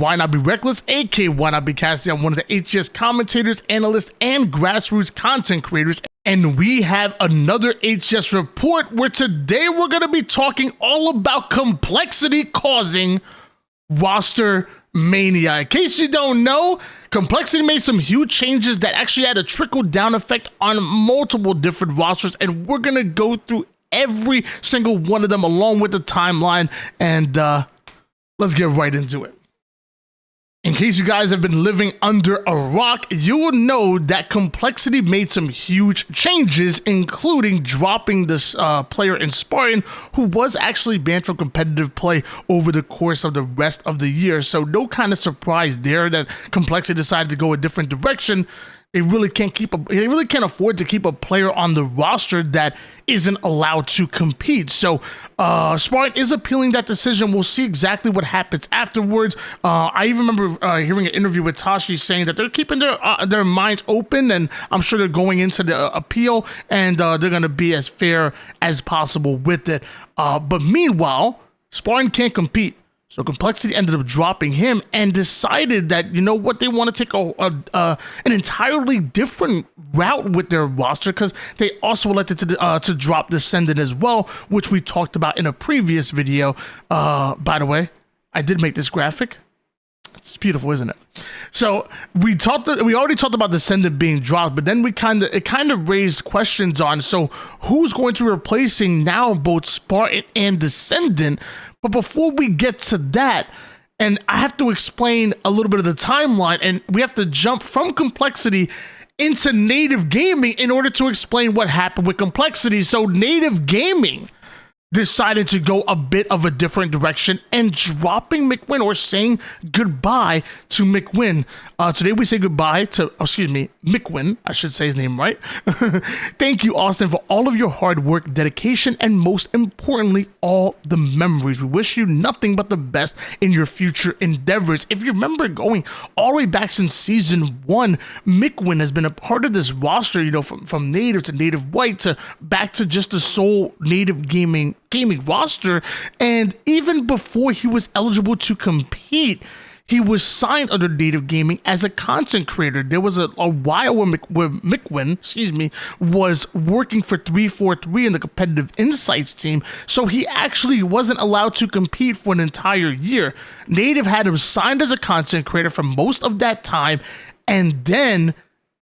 Why Not Be Reckless, aka Why Not Be Casting. I'm one of the HCS commentators, analysts, and grassroots content creators. And we have another HCS report where today we're going to be talking all about complexity causing Rostermania. In case you don't know, Complexity made some huge changes that actually had a trickle-down effect on multiple different rosters, and we're going to go through every single one of them along with the timeline, and let's get right into it. In case you guys have been living under a rock, you will know that Complexity made some huge changes, including dropping this player in Spartan, who was actually banned from competitive play over the course of the rest of the year. So no kind of surprise there that Complexity decided to go a different direction. They really can't afford to keep a player on the roster that isn't allowed to compete. So Spartan is appealing that decision. We'll see exactly what happens afterwards. I even remember hearing an interview with Tashi saying that they're keeping their minds open, and I'm sure they're going into the appeal, and they're going to be as fair as possible with it. But meanwhile, Spartan can't compete. So Complexity ended up dropping him and decided that, you know what, they want to take an entirely different route with their roster, because they also elected to drop Descendant as well, which we talked about in a previous video. By the way, I did make this graphic. It's beautiful, isn't it? So we already talked about Descendant being dropped, but then it kind of raised questions on, so who's going to be replacing now both Spartan and Descendant? But before we get to that, and I have to explain a little bit of the timeline, and we have to jump from Complexity into Native Gaming in order to explain what happened with Complexity. So Native Gaming decided to go a bit of a different direction and dropping McWin, or saying goodbye to McWin. Today we say goodbye to, McWin, I should say his name right. Thank you, Austin, for all of your hard work, dedication, and most importantly, all the memories. We wish you nothing but the best in your future endeavors. If you remember, going all the way back since season 1, McWin has been a part of this roster, you know, from native to native white to back to just the sole Native gaming roster. And even before he was eligible to compete, he was signed under Native Gaming as a content creator. There was a while where McWin, was working for 343 in the competitive insights team, so he actually wasn't allowed to compete for an entire year. Native had him signed as a content creator for most of that time, and then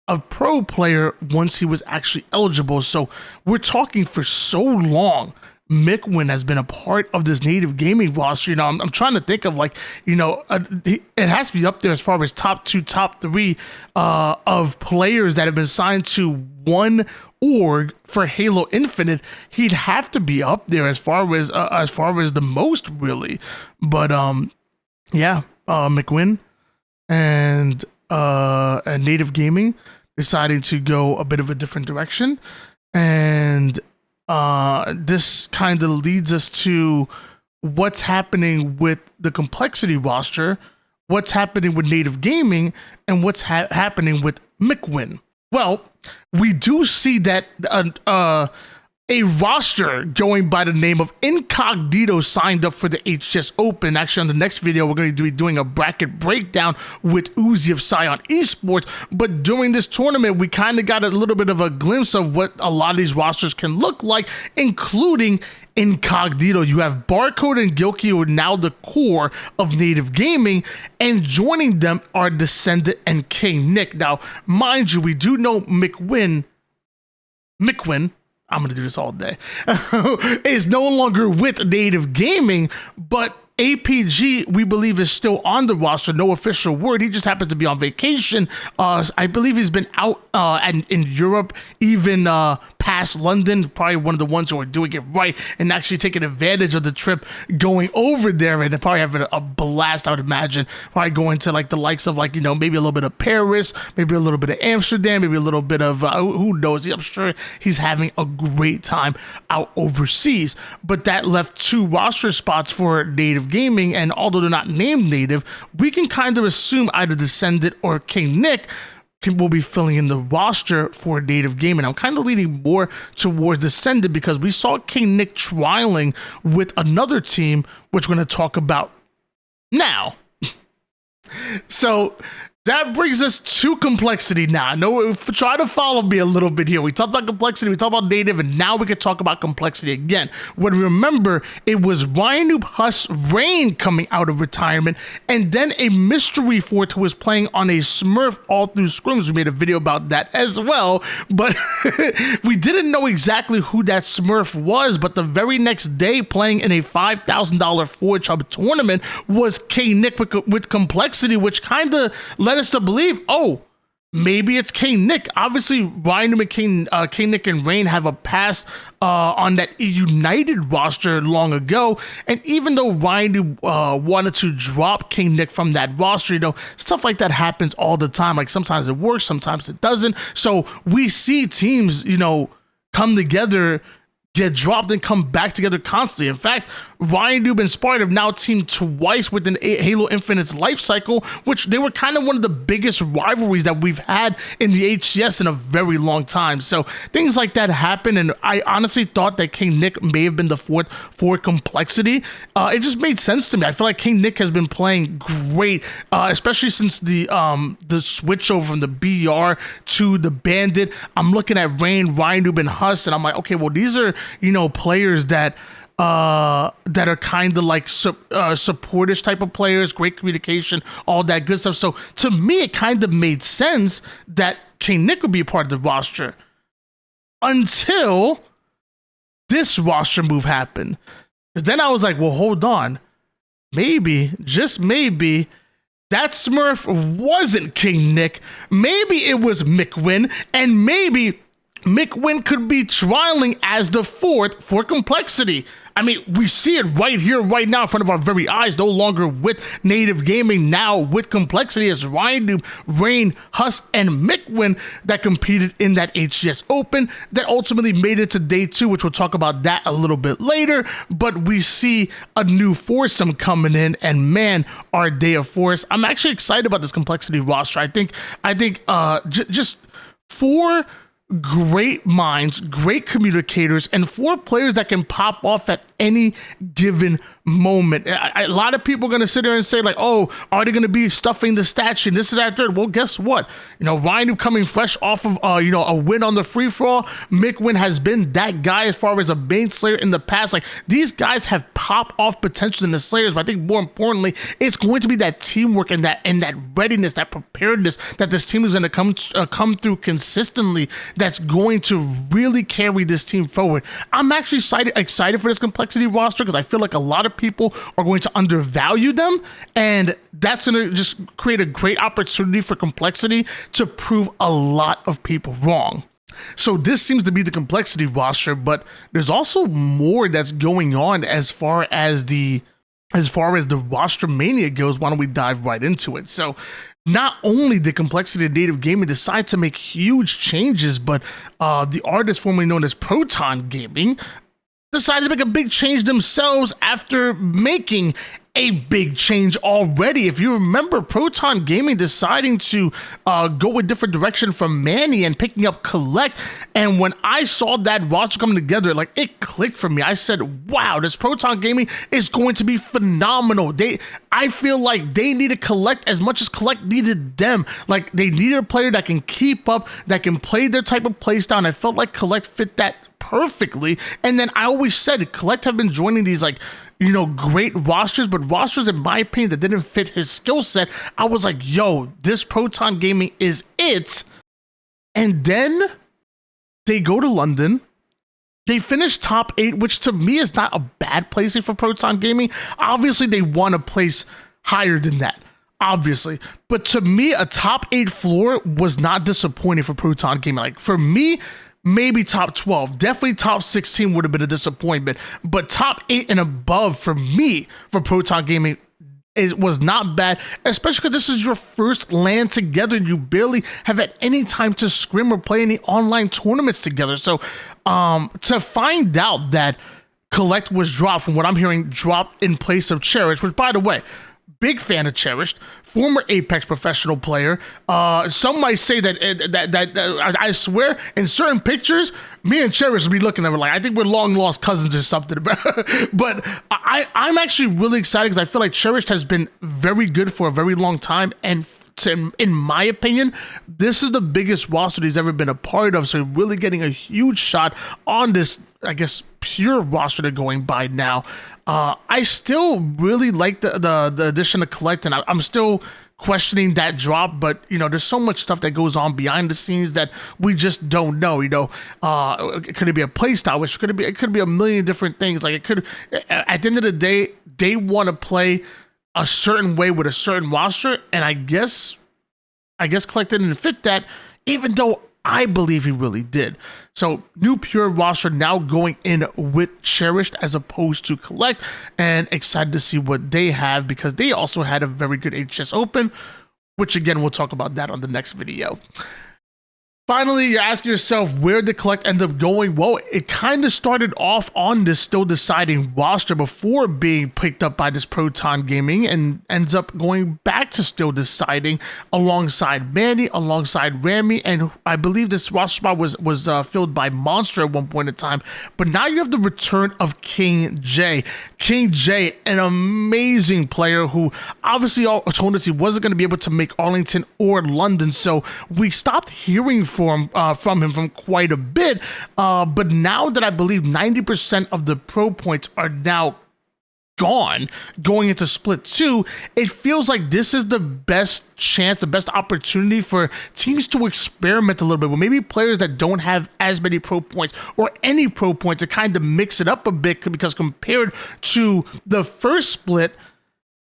a pro player once he was actually eligible. So we're talking for so long McWin has been a part of this Native Gaming roster. You know, I'm trying to think of, like, you know, it has to be up there as far as top 2, top 3 of players that have been signed to one org for Halo Infinite. He'd have to be up there as far as the most, really. But yeah, McWin and Native Gaming deciding to go a bit of a different direction, and this kind of leads us to what's happening with the Complexity roster, what's happening with Native Gaming, and what's happening with McWin. Well, we do see that a roster going by the name of Incognito signed up for the HCS Open. Actually, on the next video, we're going to be doing a bracket breakdown with Uzi of Scion Esports. But during this tournament, we kind of got a little bit of a glimpse of what a lot of these rosters can look like, including Incognito. You have Barcode and Gilkey, who are now the core of Native Gaming, and joining them are Descendant and King Nick. Now, mind you, we do know McWin, I'm going to do this all day, is no longer with Native Gaming, but APG, we believe, is still on the roster. No official word. He just happens to be on vacation. I believe he's been out in Europe, even past London. Probably one of the ones who are doing it right and actually taking advantage of the trip going over there, and probably having a blast, I would imagine. Probably going to, like, the likes of, like, you know, maybe a little bit of Paris, maybe a little bit of Amsterdam, maybe a little bit of who knows. I'm sure he's having a great time out overseas. But that left 2 roster spots for Native Gaming, and although they're not named Native, we can kind of assume either Descendant or King Nick will be filling in the roster for Native Gaming. I'm kind of leaning more towards Descendant because we saw King Nick trialing with another team, which we're going to talk about now. So that brings us to complexity now. I know, try to follow me a little bit here. We talked about complexity, we talked about native, and now we could talk about complexity again. When remember, it was YNOT, Huss, Rain coming out of retirement, and then a mystery fort who was playing on a Smurf all through scrims. We made a video about that as well, but we didn't know exactly who that Smurf was, but the very next day, playing in a $5,000 Forge Hub tournament was K-Nick with complexity, which kind of led us to believe, oh, maybe it's K-Nick. Obviously, Ryan and K-Nick and Rain have a past on that United roster long ago. And even though Ryan wanted to drop K-Nick from that roster, you know, stuff like that happens all the time. Like sometimes it works, sometimes it doesn't. So we see teams, you know, come together, get dropped, and come back together constantly. In fact, Ryan Noob and Sparta have now teamed twice within Halo Infinite's life cycle, which they were kind of one of the biggest rivalries that we've had in the HCS in a very long time. So things like that happen, and I honestly thought that King Nick may have been the fourth for complexity. It just made sense to me. I feel like King Nick has been playing great, especially since the switch over from the BR to the Bandit. I'm looking at Rain, Ryan Noob, and Huss, and I'm like, okay, well, these are, you know, players that are kind of like supportish type of players, great communication, all that good stuff. So to me, it kind of made sense that King Nick would be a part of the roster until this roster move happened. Because then I was like, well, hold on. Maybe, just maybe, that Smurf wasn't King Nick. Maybe it was McWin, and maybe McWin could be trialing as the fourth for complexity. I mean, we see it right here, right now in front of our very eyes, no longer with Native Gaming, now with complexity as Ryan Noob, Rain, Huss, and McWin that competed in that HCS Open that ultimately made it to day 2, which we'll talk about that a little bit later. But we see a new foursome coming in, and man, our day of force. I'm actually excited about this complexity roster. I think just four great minds, great communicators, and 4 players that can pop off at any given moment. A lot of people are going to sit there and say like, oh, are they going to be stuffing the stat sheet, this is that third? Well, guess what? You know, Ryan coming fresh off of you know, a win on the free for all. McWin has been that guy as far as a main slayer in the past. Like, these guys have pop off potential in the slayers, but I think more importantly, it's going to be that teamwork and that readiness, that preparedness that this team is going to come through consistently, that's going to really carry this team forward. I'm actually excited for this complexity roster because I feel like a lot of people are going to undervalue them, and that's going to just create a great opportunity for complexity to prove a lot of people wrong. So this seems to be the complexity roster, but there's also more that's going on as far as the Rostermania goes. Why don't we dive right into it? So not only did Complexity and Native Gaming decide to make huge changes, but the artist formerly known as Proton Gaming decided to make a big change themselves after making a big change already. If you remember, Proton Gaming deciding to go a different direction from Manny and picking up Collect, and when I saw that roster coming together, like, it clicked for me. I said, wow, this Proton Gaming is going to be phenomenal. I feel like they needed Collect as much as Collect needed them. Like, they needed a player that can keep up, that can play their type of play style, and I felt like Collect fit that perfectly. And then I always said Collect have been joining these, like, you know, great rosters, but rosters, in my opinion, that didn't fit his skill set. I was like, yo, this Proton Gaming is it. And then they go to London. They finish top 8, which to me is not a bad placing for Proton Gaming. Obviously, they want to place higher than that, obviously. But to me, a top 8 floor was not disappointing for Proton Gaming. Like, for me, maybe top 12, definitely top 16 would have been a disappointment, but top 8 and above for me, for Proton Gaming, was not bad, especially because this is your first LAN together and you barely have had any time to scrim or play any online tournaments together. So to find out that Collect was dropped, from what I'm hearing, dropped in place of Cherish, which, by the way, big fan of Cherished, former Apex professional player. Some might say that I swear in certain pictures, me and Cherish would be looking at her like I think we're long lost cousins or something. But I'm actually really excited because I feel like Cherished has been very good for a very long time, and in my opinion, this is the biggest roster he's ever been a part of. So really getting a huge shot on this, I guess, pure roster they're going by now. I still really like the addition to Collect, and I'm still questioning that drop, but you know, there's so much stuff that goes on behind the scenes that we just don't know. You know, could it be a playstyle? Which it could be a million different things. Like it could, at the end of the day, they want to play a certain way with a certain roster, and I guess Collect didn't fit that, even though I believe he really did. So new pure roster now going in with Cherished as opposed to Collect, and excited to see what they have because they also had a very good HCS Open, which again, we'll talk about that on the next video. Finally, you ask yourself, where did Collect end up going? Well, it kind of started off on this still deciding roster before being picked up by this Proton Gaming, and ends up going back to still deciding alongside Manny, alongside Rami, and I believe this roster spot was filled by Monster at one point in time. But now you have the return of King J. King J, an amazing player who obviously told us he wasn't going to be able to make Arlington or London, so we stopped hearing from him from quite a bit, but now that I believe 90% of the pro points are now gone going into split 2, it feels like this is the best chance, the best opportunity for teams to experiment a little bit with maybe players that don't have as many pro points or any pro points, to kind of mix it up a bit, because compared to the first split,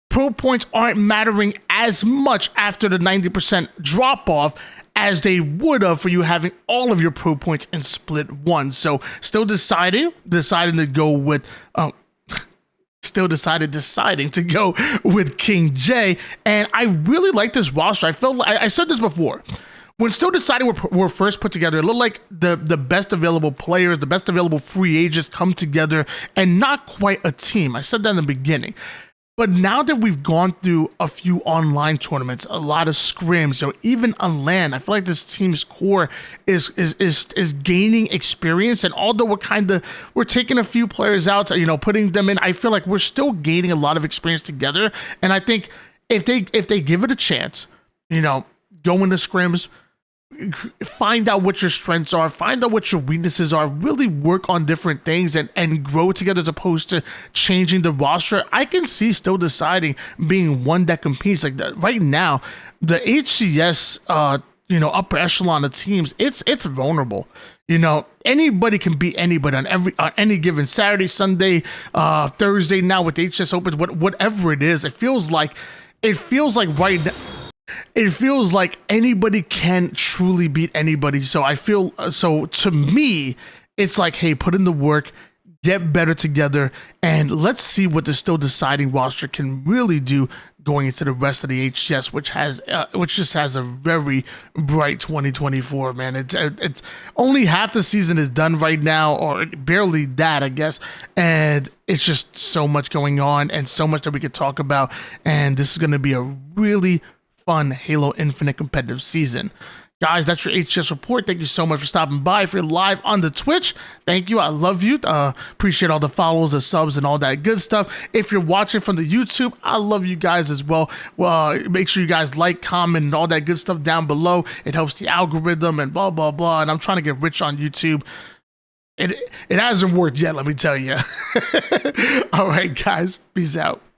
pro points aren't mattering as much after the 90% drop off as they would have for you having all of your pro points in split 1. So still deciding to go with deciding to go with King J, and I really like this roster. I said this before, when Still Deciding were first put together, it looked like the best available players, the best available free agents come together, and not quite a team. I said that in the beginning. But now that we've gone through a few online tournaments, a lot of scrims, or even on LAN, I feel like this team's core is gaining experience. And although we're taking a few players out, you know, putting them in, I feel like we're still gaining a lot of experience together. And I think if they give it a chance, you know, go into scrims, find out what your strengths are, find out what your weaknesses are, really work on different things and grow together as opposed to changing the roster, I can see Still Deciding being one that competes. Like that right now, the HCS you know, upper echelon of teams, it's vulnerable. You know, anybody can beat anybody on any given Saturday, Sunday, Thursday now with HCS Opens, whatever it is. It feels like right now, it feels like anybody can truly beat anybody. So so to me, it's like, hey, put in the work, get better together, and let's see what the Still Deciding roster can really do going into the rest of the HCS, which just has a very bright 2024, man. It's only half the season is done right now, or barely that, I guess, and it's just so much going on and so much that we could talk about, and this is going to be a really fun Halo Infinite competitive season. Guys, that's your HCS report. Thank you so much for stopping by. If you're live on the Twitch, thank you. I love you. Appreciate all the follows, the subs, and all that good stuff. If you're watching from the YouTube, I love you guys as well. Make sure you guys like, comment, and all that good stuff down below. It helps the algorithm and blah, blah, blah. And I'm trying to get rich on YouTube. It hasn't worked yet, let me tell you. All right, guys. Peace out.